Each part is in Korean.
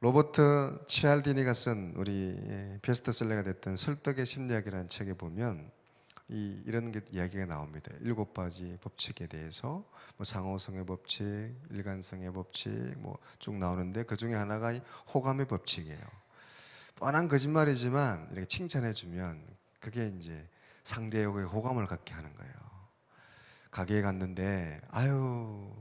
로버트 치알디니가 쓴 우리 베스트셀러가 됐던 설득의 심리학이라는 책에 보면 이런 이야기가 나옵니다. 7가지 법칙에 대해서 뭐 상호성의 법칙, 일관성의 법칙 뭐 쭉 나오는데 그 중에 하나가 이 호감의 법칙이에요. 뻔한 거짓말이지만 이렇게 칭찬해주면 그게 이제 상대에게 호감을 갖게 하는 거예요. 가게에 갔는데 아유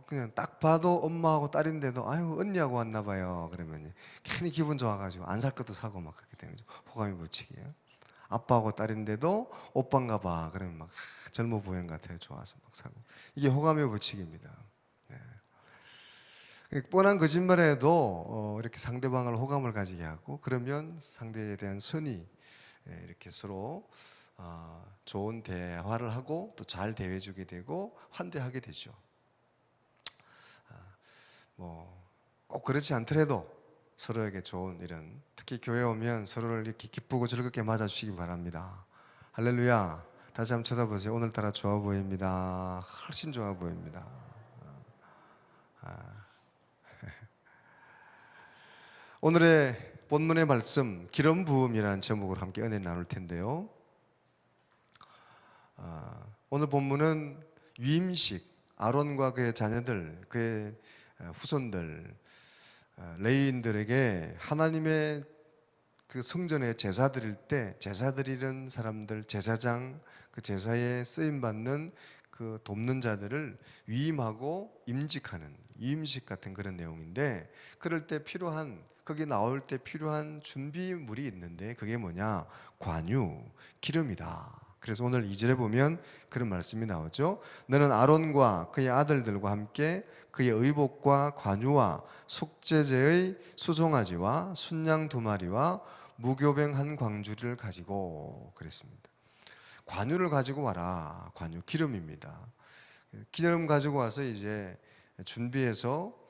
그냥 딱 봐도 엄마하고 딸인데도 아유 언니하고 왔나 봐요. 그러면 괜히 기분 좋아가지고 안 살 것도 사고 막 그렇게 되는 거죠. 호감의 법칙이에요. 아빠하고 딸인데도 오빠인가 봐. 그러면 막 젊어 보이는 것 같아요. 좋아서 막 사고. 이게 호감의 법칙입니다. 네. 뻔한 거짓말에도 이렇게 상대방을 호감을 가지게 하고 그러면 상대에 대한 선의 이렇게 서로 좋은 대화를 하고 또 잘 대해주게 되고 환대하게 되죠. 뭐 꼭 그렇지 않더라도 서로에게 좋은 이런 특히 교회 오면 서로를 이렇게 기쁘고 즐겁게 맞아주시기 바랍니다. 할렐루야. 다시 한번 쳐다보세요. 오늘따라 좋아 보입니다. 훨씬 좋아 보입니다. 오늘의 본문의 말씀 기름 부음이라는 제목으로 함께 은혜를 나눌 텐데요. 오늘 본문은 위임식, 아론과 그의 자녀들, 그의 후손들, 레위인들에게 하나님의 그 성전에 제사 드릴 때 제사 드리는 사람들, 제사장, 그 제사에 쓰임 받는 그 돕는 자들을 위임하고 임직하는 위임식 같은 그런 내용인데, 그럴 때 필요한, 거기 나올 때 필요한 준비물이 있는데 그게 뭐냐? 관유, 기름이다. 그래서 오늘 2절에 보면 그런 말씀이 나오죠. 너는 아론과 그의 아들들과 함께 그의 의복과 관유와 속죄제의 수송아지와 순양 2마리와 무교병 1광주리를 가지고 그랬습니다. 관유를 가지고 와라. 관유, 기름입니다. 기름 가지고 와서 이제 준비해서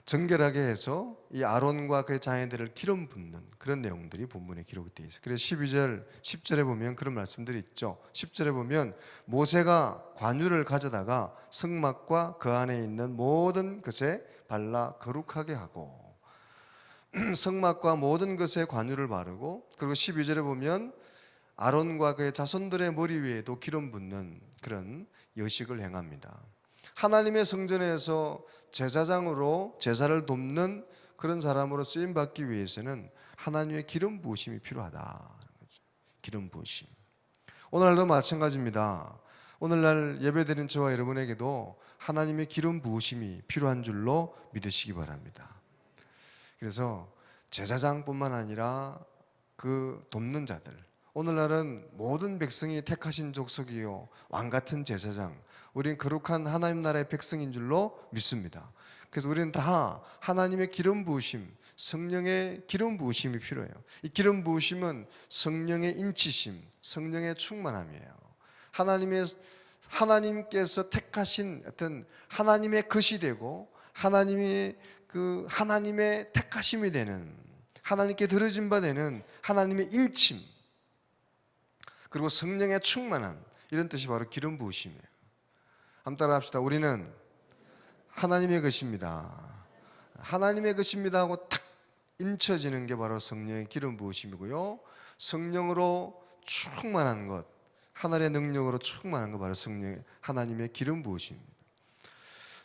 정결하게 해서 이 아론과 그의 자녀들을 기름 붓는 그런 내용들이 본문에 기록이 되어 있어요. 그래서 12절, 10절에 보면 그런 말씀들이 있죠. 10절에 보면 모세가 관유를 가져다가 성막과 그 안에 있는 모든 것에 발라 거룩하게 하고 성막과 모든 것에 관유를 바르고, 그리고 12절에 보면 아론과 그의 자손들의 머리 위에도 기름 붓는 그런 여식을 행합니다. 하나님의 성전에서 제사장으로 제사를 돕는 그런 사람으로 쓰임 받기 위해서는 하나님의 기름 부으심이 필요하다. 기름 부으심. 오늘날도 마찬가지입니다. 오늘날 예배드리는 저와 여러분에게도 하나님의 기름 부으심이 필요한 줄로 믿으시기 바랍니다. 그래서 제사장뿐만 아니라 그 돕는 자들, 오늘날은 모든 백성이 택하신 족속이요 왕같은 제사장, 우리는 거룩한 하나님 나라의 백성인 줄로 믿습니다. 그래서 우리는 다 하나님의 기름 부으심, 성령의 기름 부으심이 필요해요. 이 기름 부으심은 성령의 인치심, 성령의 충만함이에요. 하나님께서 택하신 어떤 하나님의 것이 되고 하나님의 택하심이 되는, 하나님께 들어진 바 되는 하나님의 인침, 그리고 성령의 충만한, 이런 뜻이 바로 기름 부으심이에요. 한번 따라 합시다. 우리는 하나님의 것입니다. 하나님의 것입니다 하고 탁 인쳐지는 게 바로 성령의 기름 부으심이고요. 성령으로 충만한 것, 하늘의 능력으로 충만한 것, 바로 성령의 하나님의 기름 부으심입니다.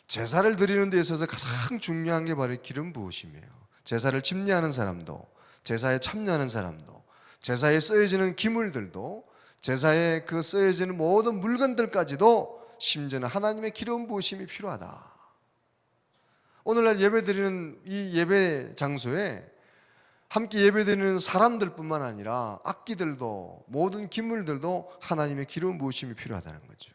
제사를 드리는 데 있어서 가장 중요한 게 바로 기름 부으심이에요. 제사를 집례하는 사람도, 제사에 참여하는 사람도, 제사에 쓰여지는 기물들도, 제사에 그 쓰여지는 모든 물건들까지도 심지어는 하나님의 기름 부으심이 필요하다. 오늘날 예배드리는 이 예배 장소에 함께 예배드리는 사람들뿐만 아니라 악기들도, 모든 기물들도 하나님의 기름 부으심이 필요하다는 거죠.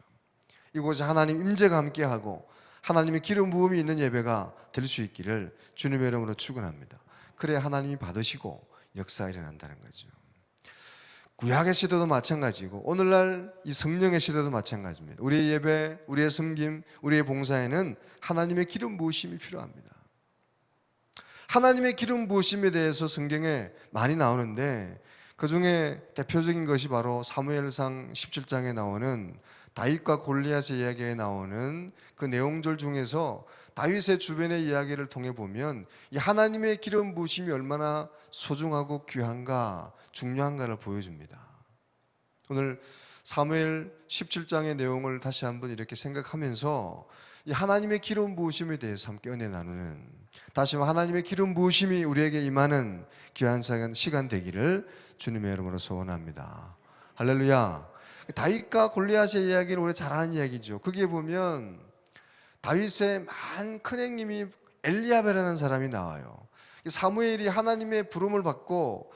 이곳에 하나님 임재가 함께하고 하나님의 기름 부음이 있는 예배가 될 수 있기를 주님의 이름으로 축원합니다. 그래야 하나님이 받으시고 역사가 일어난다는 거죠. 구약의 시대도 마찬가지고 오늘날 이 성령의 시대도 마찬가지입니다. 우리의 예배, 우리의 섬김, 우리의 봉사에는 하나님의 기름 부으심이 필요합니다. 하나님의 기름 부으심에 대해서 성경에 많이 나오는데 그 중에 대표적인 것이 바로 사무엘상 17장에 나오는 다윗과 골리앗의 이야기에 나오는 그 내용들 중에서 다윗의 주변의 이야기를 통해 보면 이 하나님의 기름 부으심이 얼마나 소중하고 귀한가, 중요한가를 보여줍니다. 오늘 사무엘 17장의 내용을 다시 한번 이렇게 생각하면서 이 하나님의 기름 부으심에 대해서 함께 은혜 나누는, 다시 한번 하나님의 기름 부으심이 우리에게 임하는 귀한 시간 되기를 주님의 이름으로 소원합니다. 할렐루야. 다윗과 골리앗의 이야기를 우리 잘 아는 이야기죠. 거기에 보면 다윗의 큰 형님이 엘리압이라는 사람이 나와요. 사무엘이 하나님의 부름을 받고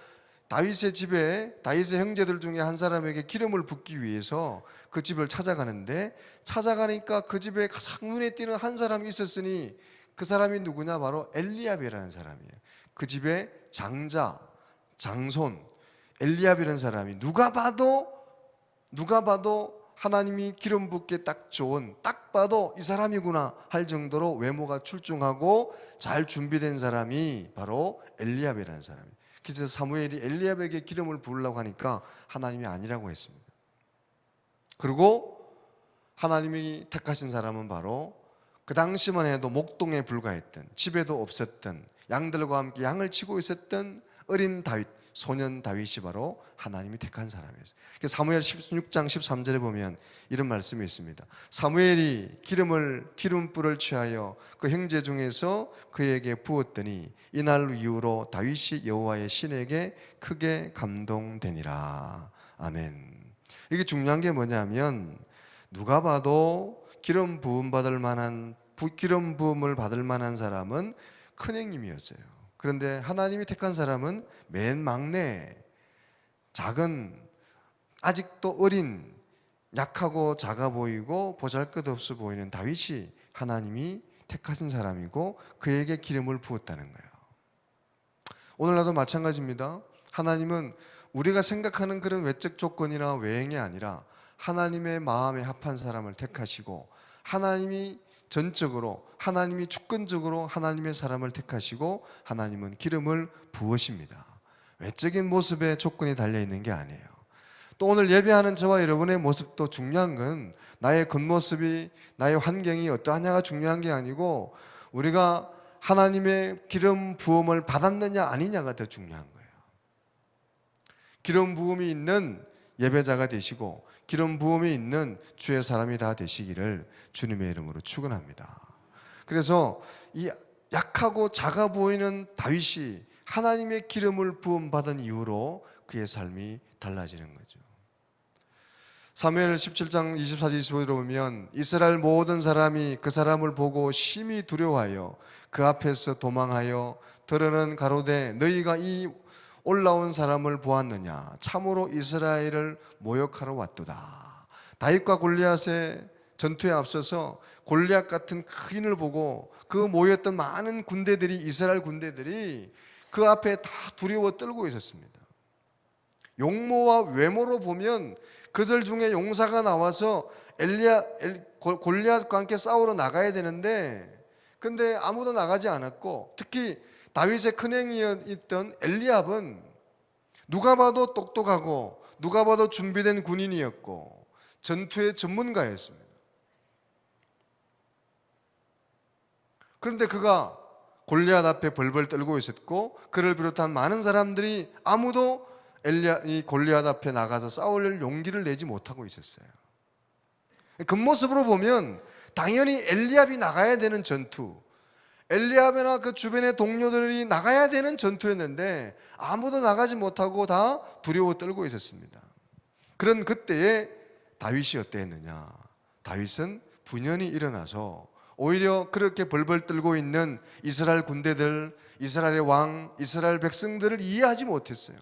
다윗의 집에 다윗의 형제들 중에 한 사람에게 기름을 붓기 위해서 그 집을 찾아가는데, 찾아가니까 그 집에 가장 눈에 띄는 한 사람이 있었으니 그 사람이 누구냐? 바로 엘리압이라는 사람이에요. 그 집의 장자, 장손 엘리압이라는 사람이 누가 봐도 하나님이 기름 붓게 딱 좋은, 딱 봐도 이 사람이구나 할 정도로 외모가 출중하고 잘 준비된 사람이 바로 엘리압이라는 사람이에요. 그래서 사무엘이 엘리압에게 기름을 부으려고 하니까 하나님이 아니라고 했습니다. 그리고 하나님이 택하신 사람은 바로 그 당시만 해도 목동에 불과했던, 집에도 없었던, 양들과 함께 양을 치고 있었던 어린 다윗, 소년 다윗이 바로 하나님이 택한 사람이었어요. 사무엘 16장 13절에 보면 이런 말씀이 있습니다. 사무엘이 기름불을 취하여 그 형제 중에서 그에게 부었더니 이날 이후로 다윗이 여호와의 신에게 크게 감동되니라. 아멘. 이게 중요한 게 뭐냐면, 누가 봐도 기름 부음을 받을 만한 사람은 큰 형님이었어요. 그런데 하나님이 택한 사람은 맨 막내, 작은, 아직도 어린, 약하고 작아 보이고 보잘것없어 보이는 다윗이 하나님이 택하신 사람이고 그에게 기름을 부었다는 거예요. 오늘날도 마찬가지입니다. 하나님은 우리가 생각하는 그런 외적 조건이나 외형이 아니라 하나님의 마음에 합한 사람을 택하시고, 하나님이 전적으로, 하나님이 주권적으로 하나님의 사람을 택하시고 하나님은 기름을 부으십니다. 외적인 모습에 조건이 달려있는 게 아니에요. 또 오늘 예배하는 저와 여러분의 모습도 중요한 건 나의 겉모습이, 나의 환경이 어떠하냐가 중요한 게 아니고 우리가 하나님의 기름 부음을 받았느냐 아니냐가 더 중요한 거예요. 기름 부음이 있는 예배자가 되시고 기름 부음이 있는 주의 사람이 다 되시기를 주님의 이름으로 축원합니다. 그래서 이 약하고 작아 보이는 다윗이 하나님의 기름을 부음 받은 이후로 그의 삶이 달라지는 거죠. 사무엘 17장 24절 25절에 보면 이스라엘 모든 사람이 그 사람을 보고 심히 두려워하여 그 앞에서 도망하여 더러는 가로되 너희가 이 올라온 사람을 보았느냐? 참으로 이스라엘을 모욕하러 왔도다. 다윗과 골리앗의 전투에 앞서서 골리앗 같은 크인을 보고 그 모였던 많은 군대들이, 이스라엘 군대들이 그 앞에 다 두려워 떨고 있었습니다. 용모와 외모로 보면 그들 중에 용사가 나와서 골리앗과 함께 싸우러 나가야 되는데, 근데 아무도 나가지 않았고, 특히 다윗의 큰형이었던 엘리압은 누가 봐도 똑똑하고 누가 봐도 준비된 군인이었고 전투의 전문가였습니다. 그런데 그가 골리앗 앞에 벌벌 떨고 있었고 그를 비롯한 많은 사람들이 아무도 이 골리앗 앞에 나가서 싸울 용기를 내지 못하고 있었어요. 겉모습으로 보면 당연히 엘리압이 나가야 되는 전투, 엘리압이나 그 주변의 동료들이 나가야 되는 전투였는데 아무도 나가지 못하고 다 두려워 떨고 있었습니다. 그런 그때에 다윗이 어땠느냐? 다윗은 분연히 일어나서 오히려 그렇게 벌벌 떨고 있는 이스라엘 군대들, 이스라엘의 왕, 이스라엘 백성들을 이해하지 못했어요.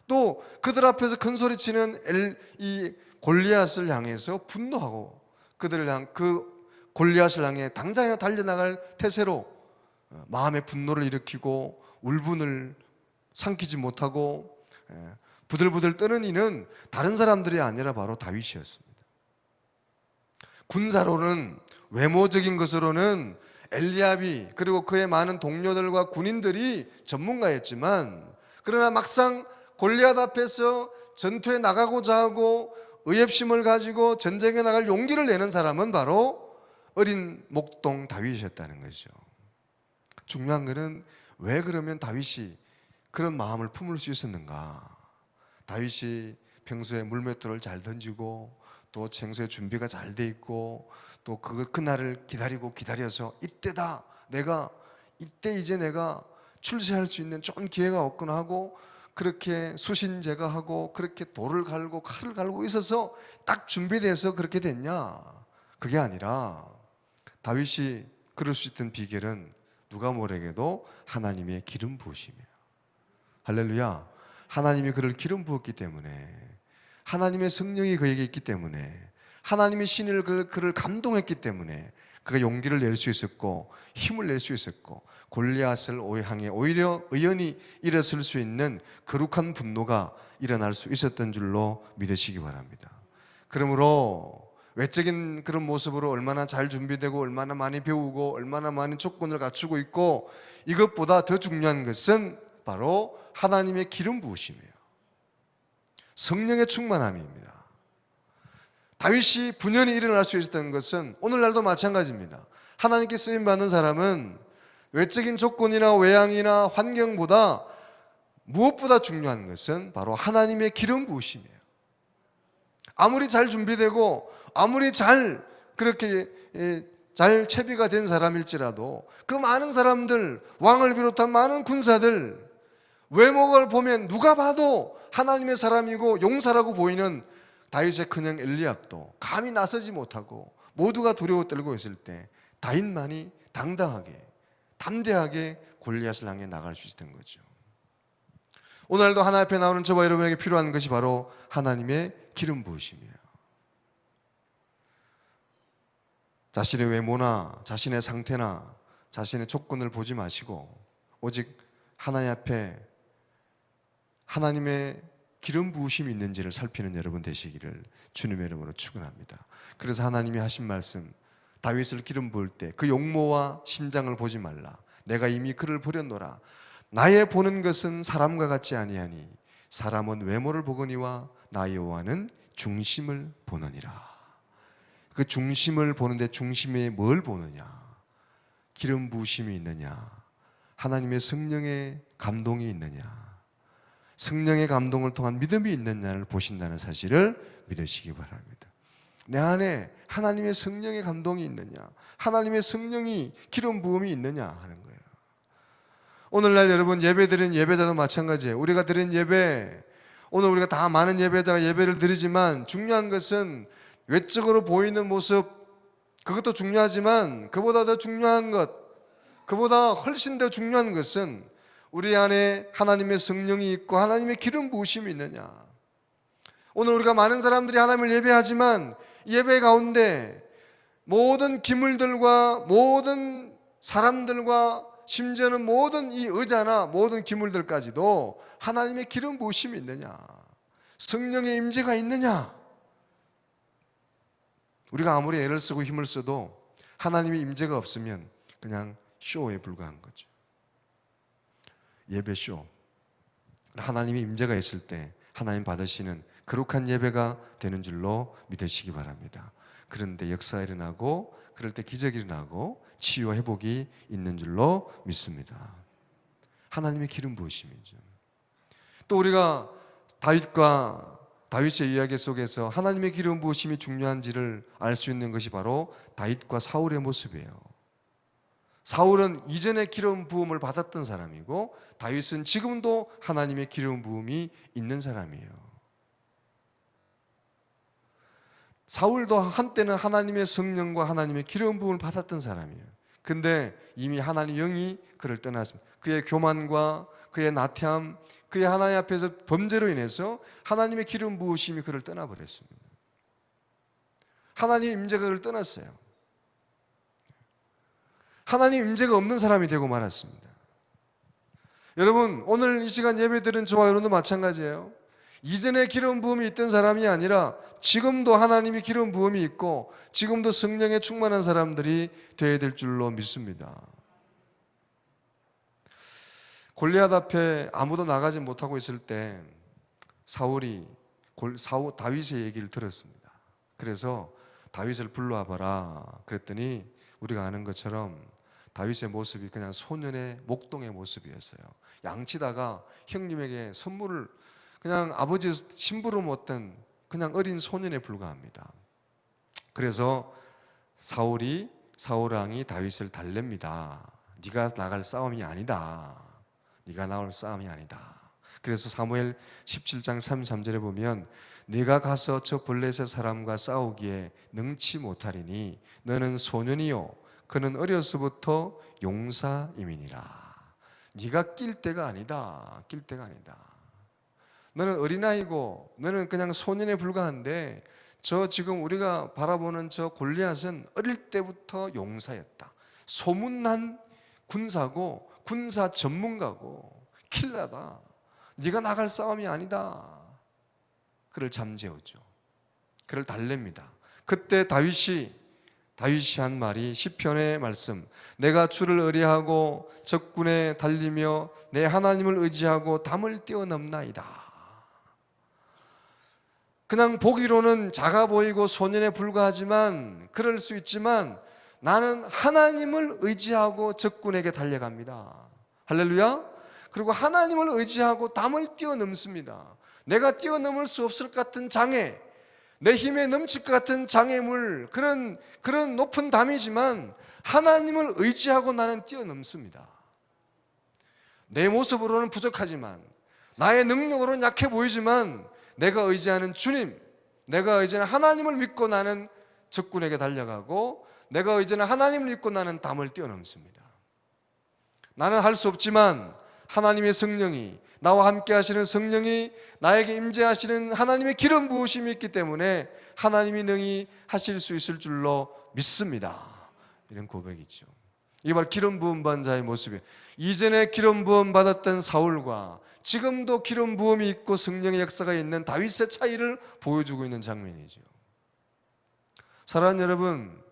또 그들 앞에서 큰 소리치는 이 골리앗을 향해서 분노하고 그 골리앗을 향해 당장에 달려나갈 태세로 마음의 분노를 일으키고 울분을 삼키지 못하고 부들부들 떠는 이는 다른 사람들이 아니라 바로 다윗이었습니다. 군사로는, 외모적인 것으로는 엘리압이 그리고 그의 많은 동료들과 군인들이 전문가였지만, 그러나 막상 골리앗 앞에서 전투에 나가고자 하고 의협심을 가지고 전쟁에 나갈 용기를 내는 사람은 바로 어린 목동 다윗이었다는 거죠. 중요한 것은 왜 그러면 다윗이 그런 마음을 품을 수 있었는가? 다윗이 평소에 물맷돌을 잘 던지고 또 평소에 준비가 잘 돼 있고 또 그날을 기다려서 이때다, 이때 이제 내가 출세할 수 있는 좋은 기회가 왔구나 하고 그렇게 수신 제거하고 그렇게 돌을 갈고 칼을 갈고 있어서 딱 준비돼서 그렇게 됐냐? 그게 아니라 다윗이 그럴 수 있던 비결은 누가 뭐래게도 하나님의 기름 부으심이에요. 할렐루야. 하나님이 그를 기름 부었기 때문에, 하나님의 성령이 그에게 있기 때문에, 하나님의 신을 그를 감동했기 때문에 그가 용기를 낼 수 있었고 힘을 낼 수 있었고 골리앗을 향해 오히려 의연히 일어설 수 있는 거룩한 분노가 일어날 수 있었던 줄로 믿으시기 바랍니다. 그러므로 외적인 그런 모습으로 얼마나 잘 준비되고 얼마나 많이 배우고 얼마나 많은 조건을 갖추고 있고, 이것보다 더 중요한 것은 바로 하나님의 기름 부으심이에요. 성령의 충만함입니다. 다윗이 분연히 일어날 수 있었던 것은 오늘날도 마찬가지입니다. 하나님께 쓰임받는 사람은 외적인 조건이나 외양이나 환경보다 무엇보다 중요한 것은 바로 하나님의 기름 부으심이에요. 아무리 잘 준비되고 아무리 그렇게 잘 채비가 된 사람일지라도 그 많은 사람들, 왕을 비롯한 많은 군사들, 외모를 보면 누가 봐도 하나님의 사람이고 용사라고 보이는 다윗의 큰형 엘리압도 감히 나서지 못하고 모두가 두려워 떨고 있을 때 다윗만이 당당하게 담대하게 골리앗을 향해 나갈 수 있었던 거죠. 오늘도 하나님 앞에 나오는 저와 여러분에게 필요한 것이 바로 하나님의 기름 부으심이에요. 자신의 외모나 자신의 상태나 자신의 조건을 보지 마시고 오직 하나님 앞에 하나님의 기름 부으심이 있는지를 살피는 여러분 되시기를 주님의 이름으로 축원합니다. 그래서 하나님이 하신 말씀, 다윗을 기름 부을 때 그 용모와 신장을 보지 말라. 내가 이미 그를 버렸노라. 나의 보는 것은 사람과 같지 아니하니 사람은 외모를 보거니와 나 여호와는 중심을 보느니라. 그 중심을 보는데 중심에 뭘 보느냐? 기름 부으심이 있느냐? 하나님의 성령의 감동이 있느냐? 성령의 감동을 통한 믿음이 있느냐를 보신다는 사실을 믿으시기 바랍니다. 내 안에 하나님의 성령의 감동이 있느냐, 하나님의 성령이 기름 부음이 있느냐 하는 거예요. 오늘날 여러분 예배 드리는 예배자도 마찬가지예요. 우리가 드린 예배, 오늘 우리가 다 많은 예배자가 예배를 드리지만 중요한 것은 외적으로 보이는 모습, 그것도 중요하지만 그보다 더 중요한 것, 그보다 훨씬 더 중요한 것은 우리 안에 하나님의 성령이 있고 하나님의 기름 부으심이 있느냐. 오늘 우리가 많은 사람들이 하나님을 예배하지만 예배 가운데 모든 기물들과 모든 사람들과 심지어는 모든 이 의자나 모든 기물들까지도 하나님의 기름 부으심이 있느냐, 성령의 임재가 있느냐. 우리가 아무리 애를 쓰고 힘을 써도 하나님의 임재가 없으면 그냥 쇼에 불과한 거죠. 예배쇼. 하나님의 임재가 있을 때 하나님 받으시는 거룩한 예배가 되는 줄로 믿으시기 바랍니다. 그런데 역사가 일어나고 그럴 때 기적이 일어나고 치유와 회복이 있는 줄로 믿습니다. 하나님의 기름 부으심이죠. 또 우리가 다윗의 이야기 속에서 하나님의 기름 부으심이 중요한지를 알 수 있는 것이 바로 다윗과 사울의 모습이에요. 사울은 이전에 기름 부음을 받았던 사람이고 다윗은 지금도 하나님의 기름 부음이 있는 사람이에요. 사울도 한때는 하나님의 성령과 하나님의 기름 부음을 받았던 사람이에요. 근데 이미 하나님의 영이 그를 떠났습니다. 그의 교만과 그의 나태함, 그의 하나님 앞에서 범죄로 인해서 하나님의 기름 부으심이 그를 떠나버렸습니다. 하나님의 임재가 그를 떠났어요. 하나님 임재가 없는 사람이 되고 말았습니다. 여러분, 오늘 이 시간 예배드린 저와 여러분도 마찬가지예요. 이전에 기름 부음이 있던 사람이 아니라 지금도 하나님이 기름 부음이 있고 지금도 성령에 충만한 사람들이 되어야 될 줄로 믿습니다. 골리앗 앞에 아무도 나가지 못하고 있을 때 사울이 다윗의 얘기를 들었습니다. 그래서 다윗을 불러와봐라 그랬더니 우리가 아는 것처럼 다윗의 모습이 그냥 소년의 목동의 모습이었어요. 양치다가 형님에게 선물을, 그냥 아버지 심부름 못된 그냥 어린 소년에 불과합니다. 그래서 사울 왕이 다윗을 달랩니다. 네가 나갈 싸움이 아니다. 네가 나올 싸움이 아니다. 그래서 사무엘 17장 33절에 보면 네가 가서 저 블레셋 사람과 싸우기에 능치 못하리니 너는 소년이요 그는 어려서부터 용사임이니라. 네가 낄 때가 아니다. 낄 때가 아니다. 너는 어린아이고 너는 그냥 소년에 불과한데 저 지금 우리가 바라보는 저 골리앗은 어릴 때부터 용사였다. 소문난 군사고 군사 전문가고 킬러다. 네가 나갈 싸움이 아니다. 그를 잠재우죠. 그를 달랩니다. 그때 다윗이 한 말이 시편의 말씀, 내가 주를 의뢰하고 적군에 달리며 내 하나님을 의지하고 담을 뛰어넘나이다. 그냥 보기로는 작아 보이고 소년에 불과하지만, 그럴 수 있지만 나는 하나님을 의지하고 적군에게 달려갑니다. 할렐루야. 그리고 하나님을 의지하고 담을 뛰어넘습니다. 내가 뛰어넘을 수 없을 것 같은 장애, 내 힘에 넘칠 것 같은 장애물, 그런 높은 담이지만 하나님을 의지하고 나는 뛰어넘습니다. 내 모습으로는 부족하지만, 나의 능력으로는 약해 보이지만 내가 의지하는 주님, 내가 의지하는 하나님을 믿고 나는 적군에게 달려가고, 내가 의지하는 하나님을 믿고 나는 담을 뛰어넘습니다. 나는 할 수 없지만 하나님의 성령이, 나와 함께 하시는 성령이, 나에게 임재하시는 하나님의 기름 부으심이 있기 때문에 하나님이 능히 하실 수 있을 줄로 믿습니다. 이런 고백이죠. 이게 바로 기름 부음 받은 자의 모습이에요. 이전에 기름 부음 받았던 사울과 지금도 기름 부음이 있고 성령의 역사가 있는 다윗의 차이를 보여주고 있는 장면이죠. 사랑하는 여러분,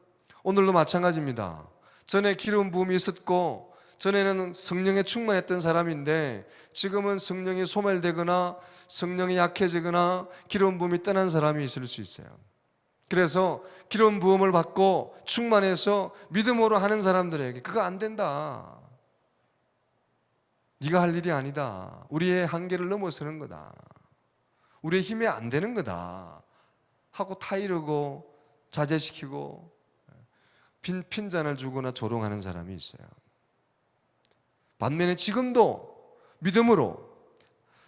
오늘도 마찬가지입니다. 전에 기름 부음이 있었고 전에는 성령에 충만했던 사람인데 지금은 성령이 소멸되거나 성령이 약해지거나 기름 부음이 떠난 사람이 있을 수 있어요. 그래서 기름 부음을 받고 충만해서 믿음으로 하는 사람들에게 그거 안 된다. 네가 할 일이 아니다. 우리의 한계를 넘어서는 거다. 우리의 힘이 안 되는 거다 하고 타이르고 자제시키고 핀잔을 주거나 조롱하는 사람이 있어요. 반면에 지금도 믿음으로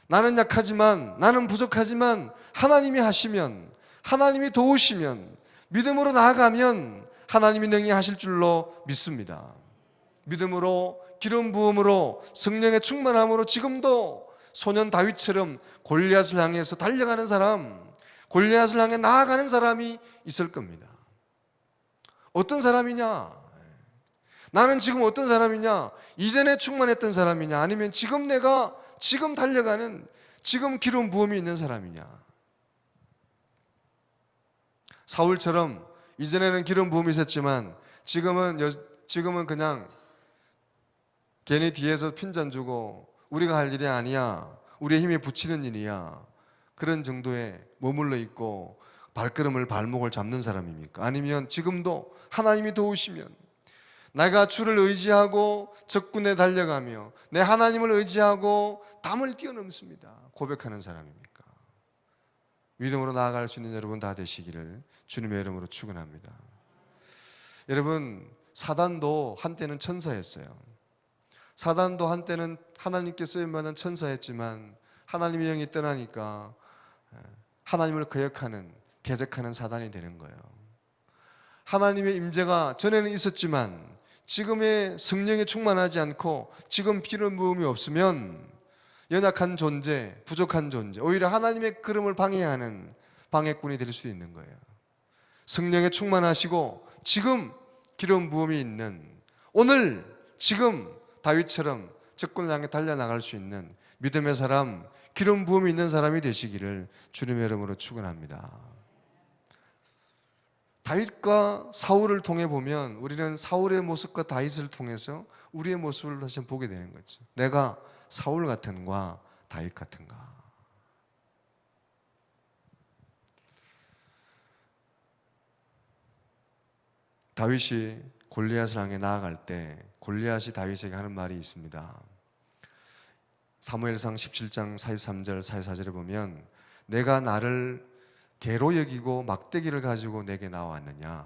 나는 약하지만, 나는 부족하지만 하나님이 하시면, 하나님이 도우시면, 믿음으로 나아가면 하나님이 능히 하실 줄로 믿습니다. 믿음으로, 기름 부음으로, 성령의 충만함으로 지금도 소년 다윗처럼 골리앗을 향해서 달려가는 사람, 골리앗을 향해 나아가는 사람이 있을 겁니다. 어떤 사람이냐? 나는 지금 어떤 사람이냐? 이전에 충만했던 사람이냐? 아니면 지금 내가 지금 달려가는, 지금 기름 부음이 있는 사람이냐? 사울처럼 이전에는 기름 부음이 있었지만 지금은 그냥 괜히 뒤에서 핀잔 주고 우리가 할 일이 아니야, 우리의 힘에 붙이는 일이야, 그런 정도에 머물러 있고 발목을 잡는 사람입니까? 아니면 지금도 하나님이 도우시면 내가 주를 의지하고 적군에 달려가며 내 하나님을 의지하고 담을 뛰어넘습니다 고백하는 사람입니까? 믿음으로 나아갈 수 있는 여러분 다 되시기를 주님의 이름으로 축원합니다. 여러분, 사단도 한때는 천사였어요. 사단도 한때는 하나님께 쓰임받은 천사였지만 하나님의 영이 떠나니까 하나님을 거역하는, 개적하는 사단이 되는 거예요. 하나님의 임재가 전에는 있었지만 지금의 성령에 충만하지 않고 지금 기름 부음이 없으면 연약한 존재, 부족한 존재, 오히려 하나님의 걸음을 방해하는 방해꾼이 될 수 있는 거예요. 성령에 충만하시고 지금 기름 부음이 있는, 오늘 지금 다윗처럼 적군을 향해 달려나갈 수 있는 믿음의 사람, 기름 부음이 있는 사람이 되시기를 주님의 이름으로 축원합니다. 다윗과 사울을 통해 보면 우리는 사울의 모습과 다윗을 통해서 우리의 모습을 다시 보게 되는 거죠. 내가 사울 같은가 다윗 같은가. 다윗이 골리앗을 향해 나아갈 때 골리앗이 다윗에게 하는 말이 있습니다. 사무엘상 17장 43절 44절에 보면 내가 나를 개로 여기고 막대기를 가지고 내게 나왔느냐,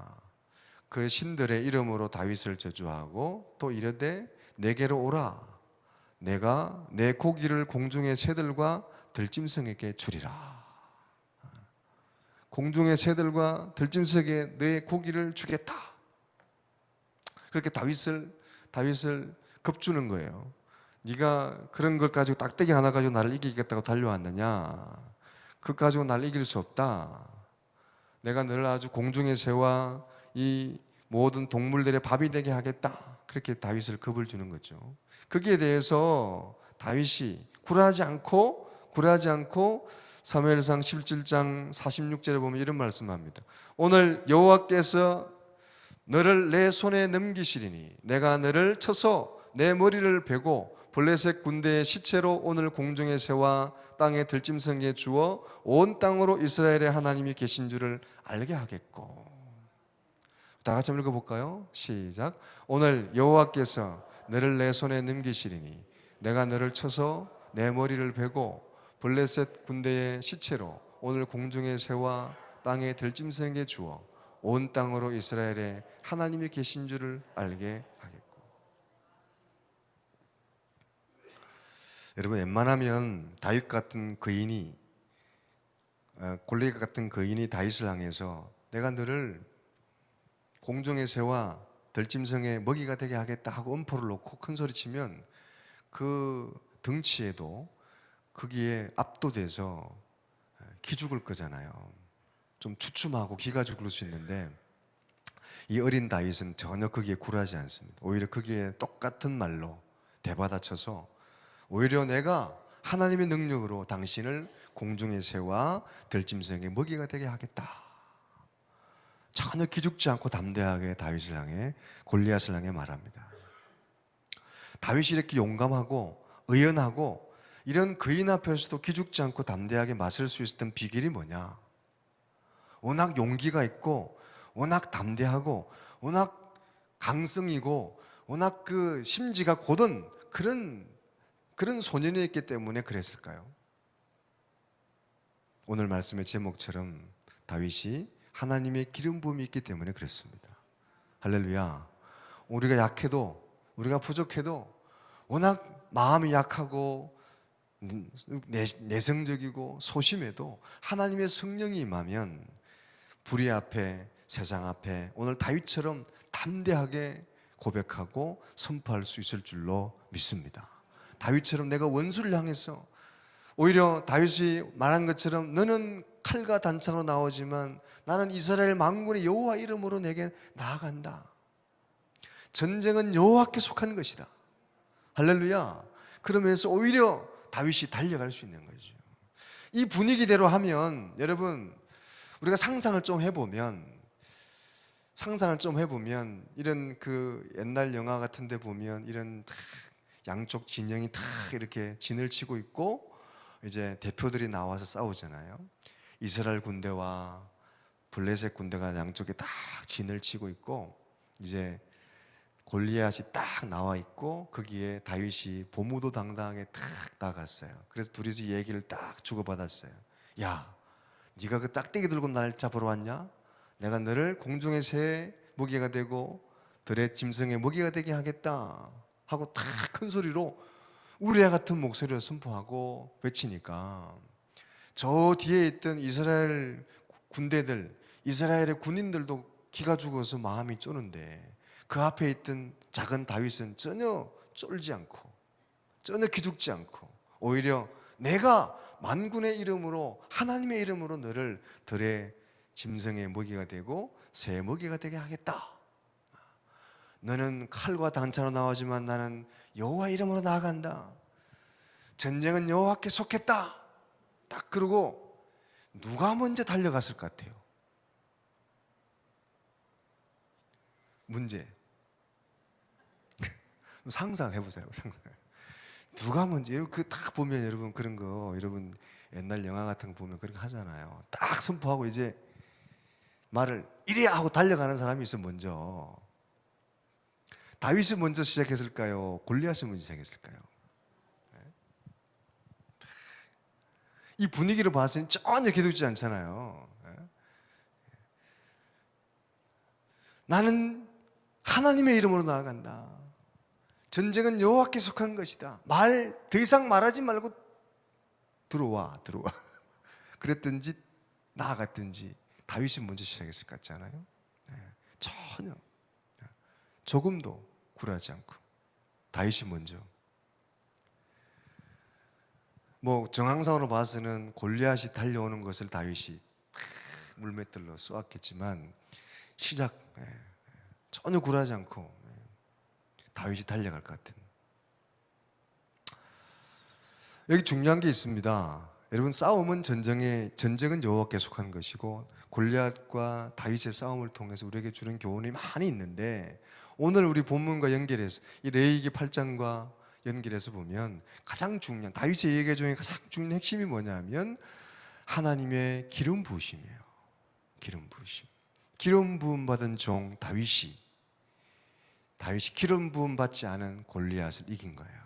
그 신들의 이름으로 다윗을 저주하고 또 이르되 내게로 오라, 내가 내 고기를 공중의 새들과 들짐승에게 주리라. 공중의 새들과 들짐승에게 내 고기를 주겠다. 그렇게 다윗을 겁주는 거예요. 네가 그런 걸 가지고 딱대기 하나 가지고 나를 이기겠다고 달려왔느냐, 그것 가지고 나를 이길 수 없다. 내가 너를 아주 공중의 새와 이 모든 동물들의 밥이 되게 하겠다. 그렇게 다윗을 겁을 주는 거죠. 거기에 대해서 다윗이 굴하지 않고 사무엘상 17장 46절에 보면 이런 말씀합니다. 오늘 여호와께서 너를 내 손에 넘기시리니 내가 너를 쳐서 내 머리를 베고 블레셋 군대의 시체로 오늘 공중의 새와 땅의 들짐승에 주어 온 땅으로 이스라엘의 하나님이 계신 줄을 알게 하겠고. 다 같이 한번 읽어볼까요? 시작. 오늘 여호와께서 너를 내 손에 넘기시리니 내가 너를 쳐서 내 머리를 베고 블레셋 군대의 시체로 오늘 공중의 새와 땅의 들짐승에게 주어 온 땅으로 이스라엘의 하나님이 계신 줄을 알게 하겠고. 여러분, 웬만하면 다윗 같은 거인이 골리앗 같은 거인이 다윗을 향해서 내가 너를 공중의 새와 들짐승의 먹이가 되게 하겠다 하고 엄포를 놓고 큰 소리 치면 그 덩치에도 거기에 압도돼서 기죽을 거잖아요. 좀 주춤하고 기가 죽을 수 있는데 이 어린 다윗은 전혀 거기에 굴하지 않습니다. 오히려 거기에 똑같은 말로 대받아쳐서 오히려 내가 하나님의 능력으로 당신을 공중의 새와 들짐승의 먹이가 되게 하겠다. 전혀 기죽지 않고 담대하게 다윗을 향해, 골리앗을 향해 말합니다. 다윗이 이렇게 용감하고 의연하고 이런 거인 앞에서도 기죽지 않고 담대하게 맞설 수 있었던 비결이 뭐냐? 워낙 용기가 있고 워낙 담대하고 워낙 강성이고 워낙 그 심지가 곧은 그런 소년이었기 때문에 그랬을까요? 오늘 말씀의 제목처럼 다윗이 하나님의 기름 부음이 있기 때문에 그렇습니다. 할렐루야. 우리가 약해도, 우리가 부족해도 워낙 마음이 약하고 내성적이고 소심해도 하나님의 성령이 임하면 불의 앞에, 세상 앞에 오늘 다윗처럼 담대하게 고백하고 선포할 수 있을 줄로 믿습니다. 다윗처럼 내가 원수를 향해서, 오히려 다윗이 말한 것처럼 너는 칼과 단창으로 나오지만 나는 이스라엘 만군의 여호와 이름으로 내게 나아간다. 전쟁은 여호와께 속한 것이다. 할렐루야. 그러면서 오히려 다윗이 달려갈 수 있는 거죠. 이 분위기대로 하면 여러분, 우리가 상상을 좀 해보면 이런 그 옛날 영화 같은 데 보면 이런 양쪽 진영이 다 이렇게 진을 치고 있고 이제 대표들이 나와서 싸우잖아요. 이스라엘 군대와 블레셋 군대가 양쪽에 딱 진을 치고 있고 이제 골리앗이 딱 나와 있고 거기에 다윗이 보무도당당하게 딱 나갔어요. 그래서 둘이서 얘기를 딱 주고받았어요. 야, 네가 그 짝대기 들고 날 잡으러 왔냐? 내가 너를 공중의 새의 먹이가 되고 들의 짐승의 먹이가 되게 하겠다 하고 딱 큰 소리로 우리와 같은 목소리로 선포하고 외치니까 저 뒤에 있던 이스라엘 군대들, 이스라엘의 군인들도 기가 죽어서 마음이 쪼는데 그 앞에 있던 작은 다윗은 전혀 쫄지 않고 전혀 기죽지 않고 오히려 내가 만군의 이름으로, 하나님의 이름으로 너를 들의 짐승의 먹이가 되고 새의 먹이가 되게 하겠다. 너는 칼과 단차로 나오지만 나는 여호와 이름으로 나아간다. 전쟁은 여호와께 속했다. 딱 그러고 누가 먼저 달려갔을 것 같아요? 문제. 상상을 해보세요. 상상. 누가 먼저, 여러분 그 딱 보면 여러분 그런 거, 여러분 옛날 영화 같은 거 보면 그렇게 하잖아요. 딱 선포하고 이제 말을 이리 하고 달려가는 사람이 있어. 먼저 다윗이 먼저 시작했을까요? 골리앗이 먼저 시작했을까요? 이 분위기를 봤으니 전혀 기도지 않잖아요. 나는 하나님의 이름으로 나아간다. 전쟁은 여호와께 속한 것이다. 더 이상 말하지 말고 들어와. 그랬든지 나아갔든지 다윗이 먼저 시작했을 것 같지 않아요? 전혀 조금도 굴하지 않고 다윗이 먼저. 정황상으로 봐서는 골리앗이 달려오는 것을 다윗이 물맷들로 쏘았겠지만 시작 전혀 굴하지 않고 다윗이 달려갈 것 같은. 여기 중요한 게 있습니다. 여러분, 싸움은 전쟁은 여호와께 속한 것이고 골리앗과 다윗의 싸움을 통해서 우리에게 주는 교훈이 많이 있는데, 오늘 우리 본문과 연결해서 이 레위기 8장과 연결해서 보면 가장 중요한, 다윗의 예계 중에 가장 중요한 핵심이 뭐냐면 하나님의 기름 부으심이에요. 기름 부으심. 기름 부음 받은 종 다윗이 기름 부음 받지 않은 골리앗을 이긴 거예요.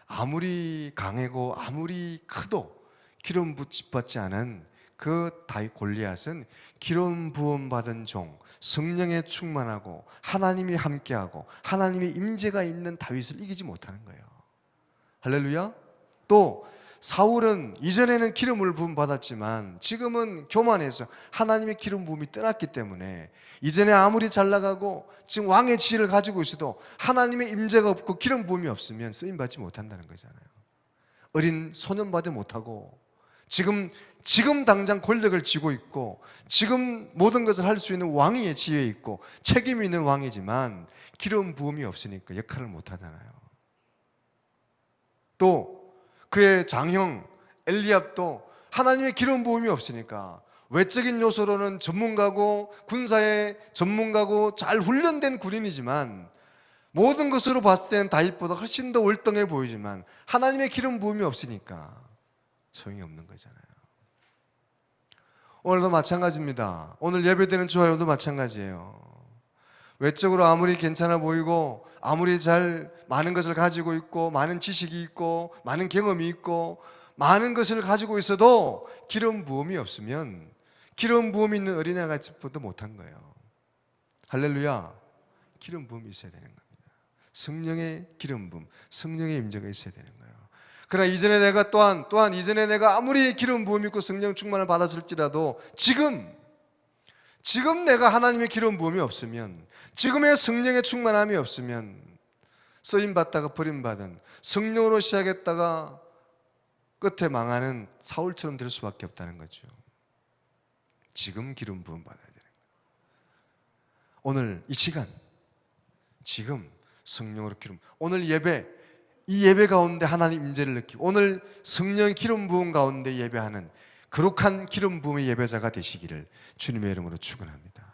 아무리 강하고 아무리 커도 기름 받지 않은 그 다윗 골리앗은 기름 부음 받은 종, 성령에 충만하고 하나님이 함께하고 하나님의 임재가 있는 다윗을 이기지 못하는 거예요. 할렐루야. 또 사울은 이전에는 기름을 부음 받았지만 지금은 교만해서 하나님의 기름 부음이 떠났기 때문에 이전에 아무리 잘 나가고 지금 왕의 지위를 가지고 있어도 하나님의 임재가 없고 기름 부음이 없으면 쓰임 받지 못한다는 거잖아요. 어린 소년받지 못하고 지금 당장 권력을 쥐고 있고 지금 모든 것을 할 수 있는 왕위의 지위에 있고 책임이 있는 왕이지만 기름 부음이 없으니까 역할을 못하잖아요. 또 그의 장형 엘리압도 하나님의 기름 부음이 없으니까 외적인 요소로는 전문가고 군사의 전문가고 잘 훈련된 군인이지만 모든 것으로 봤을 때는 다윗보다 훨씬 더 월등해 보이지만 하나님의 기름 부음이 없으니까 소용이 없는 거잖아요. 오늘도 마찬가지입니다. 오늘 예배드리는 주일도 마찬가지예요. 외적으로 아무리 괜찮아 보이고 아무리 잘 많은 것을 가지고 있고 많은 지식이 있고 많은 경험이 있고 많은 것을 가지고 있어도 기름 부음이 없으면 기름 부음이 있는 어린아이같이도 못한 거예요. 할렐루야. 기름 부음이 있어야 되는 겁니다. 성령의 기름 부음, 성령의 임재가 있어야 되는 거예요. 그러나 이전에 내가 또한 이전에 내가 아무리 기름 부음이 있고 성령 충만을 받았을지라도 지금 내가 하나님의 기름 부음이 없으면, 지금의 성령의 충만함이 없으면 쓰임받다가 버림받은, 성령으로 시작했다가 끝에 망하는 사울처럼 될 수밖에 없다는 거죠. 지금 기름 부음 받아야 되는 거예요. 오늘 이 시간 지금 성령으로 기름, 오늘 이 예배 가운데 하나님 임재를 느끼고 오늘 성령의 기름 부음 가운데 예배하는 거룩한 기름 부음의 예배자가 되시기를 주님의 이름으로 축원합니다.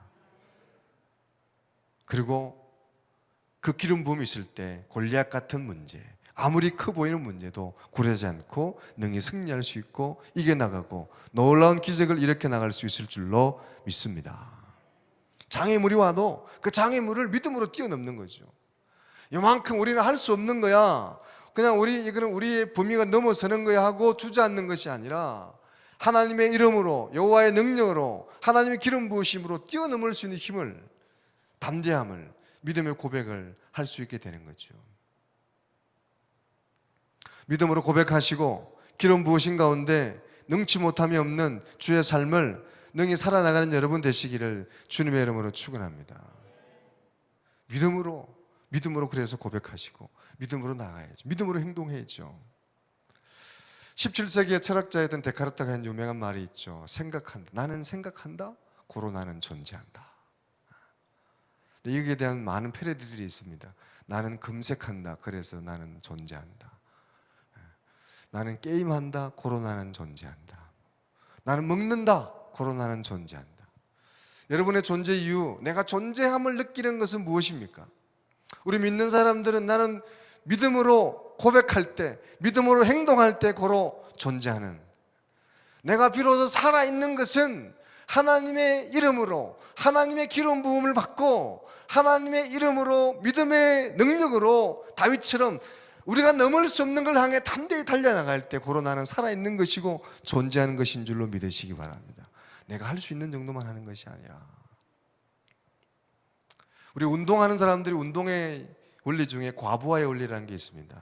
그리고 그 기름 부음이 있을 때 골리앗 같은 문제, 아무리 커 보이는 문제도 굴하지 않고 능히 승리할 수 있고 이겨나가고 놀라운 기적을 일으켜 나갈 수 있을 줄로 믿습니다. 장애물이 와도 그 장애물을 믿음으로 뛰어넘는 거죠. 요만큼 우리는 할 수 없는 거야, 그냥 이거는 우리의 범위가 넘어서는 거야 하고 주저앉는 것이 아니라 하나님의 이름으로, 여호와의 능력으로, 하나님의 기름 부으심으로 뛰어넘을 수 있는 힘을, 담대함을, 믿음의 고백을 할 수 있게 되는 거죠. 믿음으로 고백하시고 기름 부으신 가운데 능치 못함이 없는 주의 삶을 능히 살아나가는 여러분 되시기를 주님의 이름으로 축원합니다. 믿음으로 그래서 고백하시고 믿음으로 나가야죠. 믿음으로 행동해야죠. 17세기의 철학자였던 데카르트가 한 유명한 말이 있죠. 나는 생각한다, 고로 나는 존재한다. 여기에 대한 많은 패러디들이 있습니다. 나는 검색한다, 그래서 나는 존재한다. 나는 게임한다, 고로 나는 존재한다. 나는 먹는다, 고로 나는 존재한다. 여러분의 존재 이유, 내가 존재함을 느끼는 것은 무엇입니까? 우리 믿는 사람들은 나는 믿음으로 고백할 때, 믿음으로 행동할 때 고로 존재하는, 내가 비로소 살아있는 것은 하나님의 이름으로 하나님의 기름 부음을 받고 하나님의 이름으로 믿음의 능력으로 다윗처럼 우리가 넘을 수 없는 걸 향해 담대히 달려나갈 때 고로 나는 살아있는 것이고 존재하는 것인 줄로 믿으시기 바랍니다. 내가 할 수 있는 정도만 하는 것이 아니라, 우리 운동하는 사람들이 운동의 원리 중에 과부하의 원리라는 게 있습니다.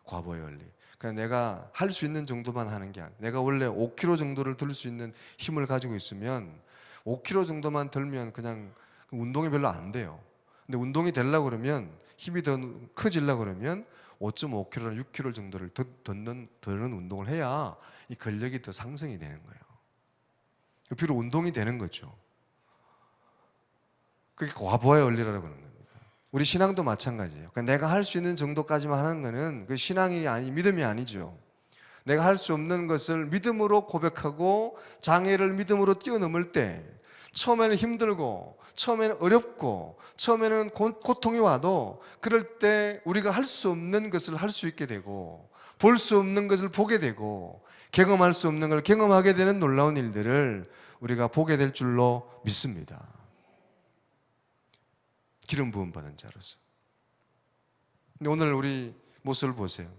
과부하의 원리. 그러니까 내가 할 수 있는 정도만 하는 게 아니라, 내가 원래 5kg 정도를 들 수 있는 힘을 가지고 있으면 5kg 정도만 들면 그냥 운동이 별로 안 돼요. 근데 운동이 되려고 그러면, 힘이 더 커지려고 그러면 5.5kg나 6kg 정도를 드는 운동을 해야 이 근력이 더 상승이 되는 거예요. 비로 운동이 되는 거죠. 그게 과부하의 원리라고 그러는 겁니다. 우리 신앙도 마찬가지예요. 그러니까 내가 할 수 있는 정도까지만 하는 거는 그 신앙이 아니, 믿음이 아니죠. 내가 할 수 없는 것을 믿음으로 고백하고 장애를 믿음으로 뛰어넘을 때, 처음에는 힘들고 처음에는 어렵고 처음에는 고통이 와도 그럴 때 우리가 할 수 없는 것을 할 수 있게 되고 볼 수 없는 것을 보게 되고 경험할 수 없는 걸 경험하게 되는 놀라운 일들을 우리가 보게 될 줄로 믿습니다. 기름 부음 받은 자로서. 근데 오늘 우리 모습을 보세요.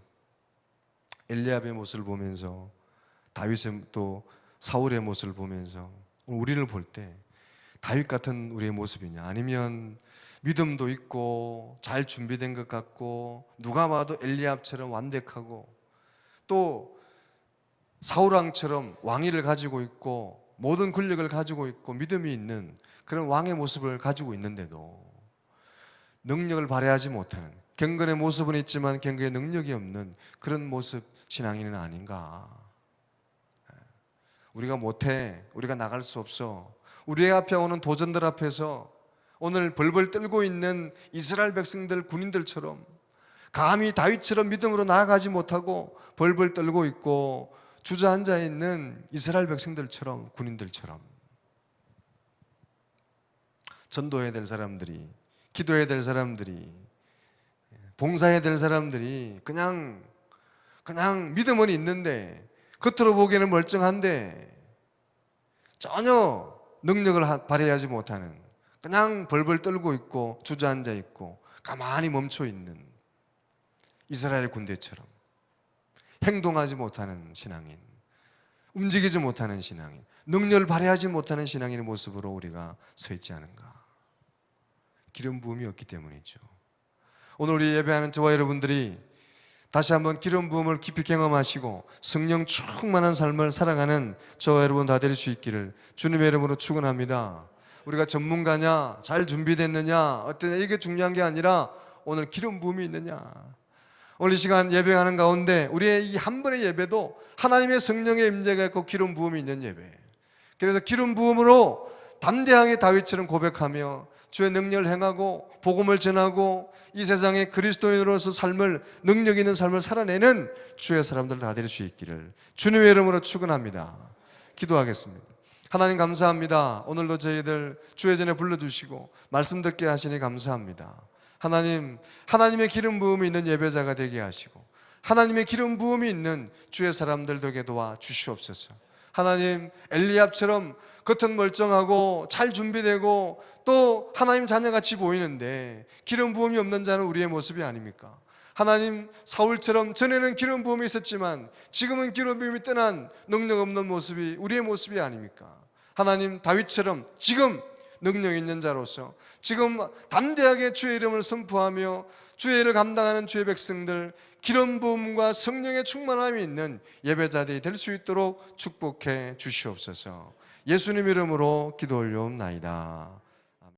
엘리압의 모습을 보면서, 다윗의 또 사울의 모습을 보면서 우리를 볼 때 다윗 같은 우리의 모습이냐, 아니면 믿음도 있고 잘 준비된 것 같고 누가 봐도 엘리압처럼 완벽하고 또 사울왕처럼 왕위를 가지고 있고 모든 권력을 가지고 있고 믿음이 있는 그런 왕의 모습을 가지고 있는데도 능력을 발휘하지 못하는, 경건의 모습은 있지만 경건의 능력이 없는 그런 모습 신앙인은 아닌가. 우리가 못해, 우리가 나갈 수 없어, 우리 앞에 오는 도전들 앞에서 오늘 벌벌 떨고 있는 이스라엘 백성들, 군인들처럼 감히 다윗처럼 믿음으로 나아가지 못하고 벌벌 떨고 있고 주저앉아 있는 이스라엘 백성들처럼, 군인들처럼 전도해야 될 사람들이, 기도해야 될 사람들이, 봉사해야 될 사람들이 그냥 믿음은 있는데 겉으로 보기에는 멀쩡한데 전혀 능력을 발휘하지 못하는, 그냥 벌벌 떨고 있고 주저앉아 있고 가만히 멈춰 있는 이스라엘 군대처럼 행동하지 못하는 신앙인, 움직이지 못하는 신앙인, 능력을 발휘하지 못하는 신앙인의 모습으로 우리가 서 있지 않은가. 기름 부음이 없기 때문이죠. 오늘 우리 예배하는 저와 여러분들이 다시 한번 기름 부음을 깊이 경험하시고 성령 충만한 삶을 살아가는 저와 여러분 다 될 수 있기를 주님의 이름으로 축원합니다. 우리가 전문가냐, 잘 준비됐느냐, 어떠냐, 이게 중요한 게 아니라 오늘 기름 부음이 있느냐. 오늘 이 시간 예배하는 가운데 우리의 이 한 번의 예배도 하나님의 성령의 임재가 있고 기름 부음이 있는 예배. 그래서 기름 부음으로 담대하게 다윗처럼 고백하며 주의 능력을 행하고 복음을 전하고 이 세상에 그리스도인으로서 삶을, 능력 있는 삶을 살아내는 주의 사람들 다 될 수 있기를 주님의 이름으로 축원합니다. 기도하겠습니다. 하나님 감사합니다. 오늘도 저희들 주의 전에 불러주시고 말씀 듣게 하시니 감사합니다. 하나님, 하나님의 기름 부음이 있는 예배자가 되게 하시고 하나님의 기름 부음이 있는 주의 사람들 되게 도와 주시옵소서. 하나님, 엘리압처럼 겉은 멀쩡하고 잘 준비되고 또 하나님 자녀같이 보이는데 기름 부음이 없는 자는 우리의 모습이 아닙니까? 하나님, 사울처럼 전에는 기름 부음이 있었지만 지금은 기름 부음이 떠난 능력 없는 모습이 우리의 모습이 아닙니까? 하나님, 다윗처럼 지금 능력 있는 자로서 지금 담대하게 주의 이름을 선포하며 주의 일을 감당하는 주의 백성들, 기름 부음과 성령의 충만함이 있는 예배자들이 될 수 있도록 축복해 주시옵소서. 예수님 이름으로 기도 올려옵나이다.